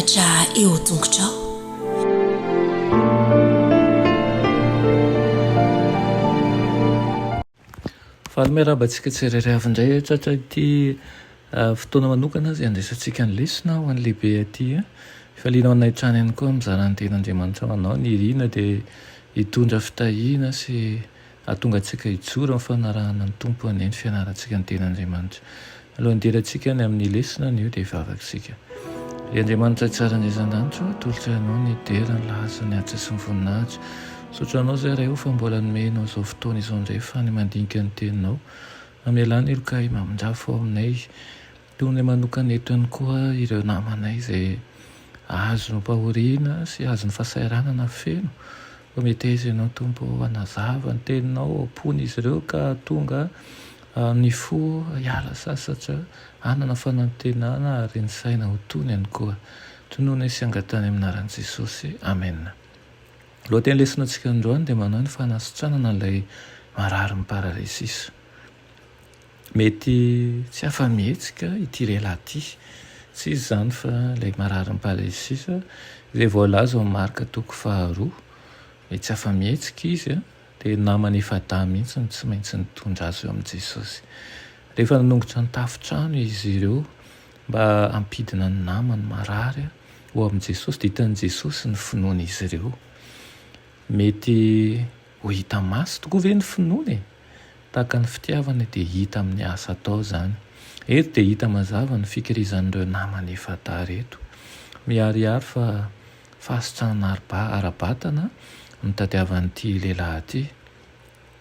mianatra eo tongotrao. Fahameraba-tsika tsirairay avindray tratra ity fotoana manokana zay andraisantsika ny lesona ho an'ny lehibe aty faliana anay trany ihany koa mizarany ten'Andriamanitra manao ny rina dia hitondra fitahiana sy ahatonga antsika hijoro amin'ny fanarahana ny tompo aneny fianarantsika ny ten'Andriamanitra. Alohan'ny derantsika ny amin'ny lesona ny io dia vavaksika. Ry Andriamanitra tsara an'izan-danitra atolotra anao ny dera ny laza ny atsa sy ny voninahitra. Sotranao zay raha eo fa mbola nomenao izao fotoana izao indray fa ny mandinika ny teninao amin'ny alàna eloka mamonjafo ao aminay toy ny manokana eto ihany koa ireo namanay zay azo ny mpahoriana sy azo ny fahasahiranana feno fa mety aiza ianao tompo anazava ny teninao ampony izy ireo ka tonga ny fo hiala sasatra anana fanantenana ary ny saina ho tony ihany koa tonoina sy angatany aminaran'i Jesosy. Amen. Lohateny lesona antsika androany dia manao ny fanasitranana ilay marary mipararysisa. Mety tsy afa-mihetsika ity lehilahy ity, tsy izy izany fa ilay marary mipararysisa izay voalaza ao amin'ny marika 2:2 mety tsy afa-mihetsika izy dia namany efa dà mihitsy tsy maintsy nitondra azy eo amin'i Jesosy. Rehefa nanongotra ny tafontrano izy ireo mba hampidina ny namany marary ho amin'i Jesosy dia hitan'i Jesosy ny finoana izy ireo. Mety ho hita maso tokoa ve ny finoana tahaka ny fitiavana dia hita amin'ny asa atao izany. Eto dia hita mazava ny fikirizan'ireo namany efa dà reto. Miharihary fa fahasitranana ara-batana ny tadiavan'ity lehilahy ity.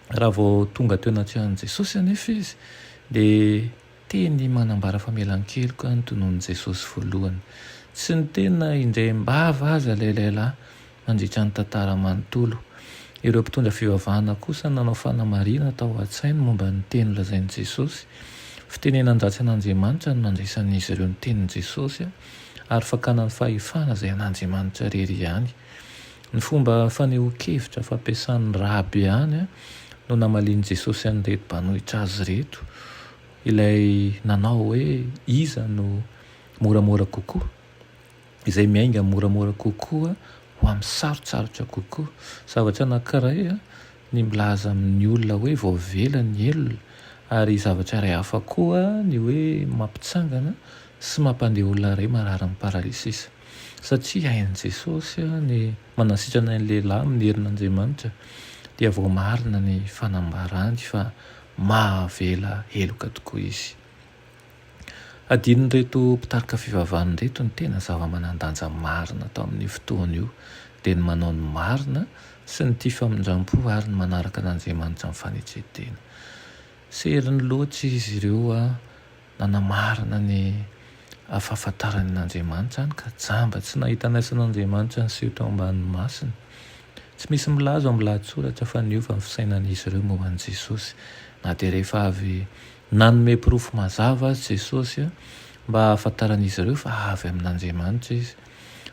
Raha vao tonga teo anaty Jesosy anefa izy dia teny manambara famelan-keloka ny tonoon'i Jesosy voalohany. Tsy ny tena indray mbava aza ilay lehilahy mandritra ny tantara manontolo. Ireo mpitondra fivavahana kosa nanao fanamarina tao an-tsainy momba ny teny lazain'i Jesosy. Fitenenan-dratsy an'Andriamanitra no nandraisan'izy ireo ny tenin'i Jesosy ary fakana ny fahefana izay an'Andriamanitra rery ihany. Ny fomba fanehoan-kevitra fampiasan'ny rahabe ihany no namalian'i Jesosy an'ireto mpanohitra azy reto, ilay nanao hoe iza no moramora kokoa, izay miainga moramora kokoa ho amin'ny sarotsarotra kokoa. Zavatra anankiray ny milaza amin'ny olona hoe voavela ny elona ary zavatra iray hafa koa ny hoe mampitsangana sy mampandeha olona iray marary mipararysisa. Satria hain'i Jesosy ny manasitrana ny lehilahy amin'ny herin'Andriamanitra dia vao marina ny fanambarany fa mahavela heloka tokoa izy. Adinon'ireto mpitarika fivavahana reto ny tena zava-manandanja marina tao amin'ny fotoana io dia ny manao ny marina sy ny tia famindram-po ary ny manaraka an'Andriamanitra amin'ny fanetretena. Seriny loatra izy ireo nanamarina ny fahafantarany n'Andriamanitra any ka jamba tsy nahita naisan'Andriamanitra ny seho tao ambanin'ny masina. Tsy misy milaza amin'ny lahatsoratra fa niova ny fisainan'izy ireo momba an'i Jesosy. Na dia rehefa avy nanome pirofo mazava azy Jesosy mba hahafantaran'izy ireo fa avy amin'Andriamanitra izy.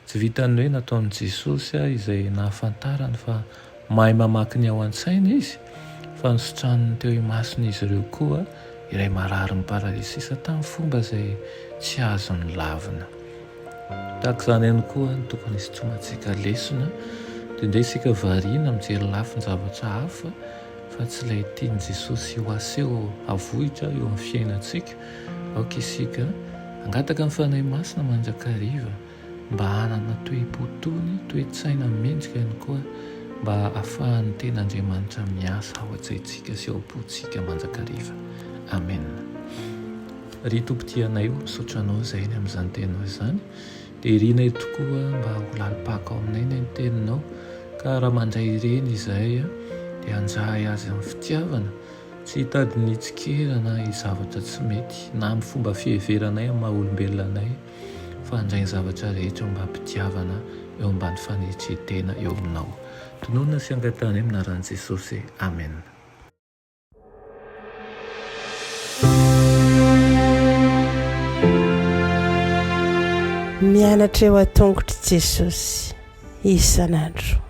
Tsy vitany hoe nataon'i Jesosy izay nahafantarany fa mahay mamaky ny ao an-tsaina izy fa nisotraniny teo imason'izy ireo koa iray marary mipararysisa tamin'ny fomba izay tsy azony lavina. Tahaka izany ihany koa ny tokony hisotromantsika lesona dia indray isika variana mijery lafiny zavatra hafa fa tsy ilay tian'i Jesosy ho aseho avohitra eo amin'ny fiainantsika. Aoka isika angataka ny fanahy masina mandrakariva mba hanana toe-potony, toe-tsaina mendrika ihany koa mba ahafahan'ny ten'Andriamanitra miasa ao an-tsaintsika sy ao am-pontsika mandrakariva. Amen. Ry tompo-tianay misaotra anao izay ny amin'izany teninao izany dia irinay tokoa mba ho lalipaka ao aminay ny teninao ka raha mandray ireny izahay dia anjahay azy amin'ny fitiavana, tsy hitady nitsikera zavatra tsy mety na amin'ny fomba fiheveranay amin'ny maha-olombelonanay fa handray ny zavatra rehetra mba hampitiavana eo ambany fanetretena eo aminao. Tonoina sy angatany aminaran'i Jesosy. Amen. Mianatra eo an-tongotra Jesosy isan'andro.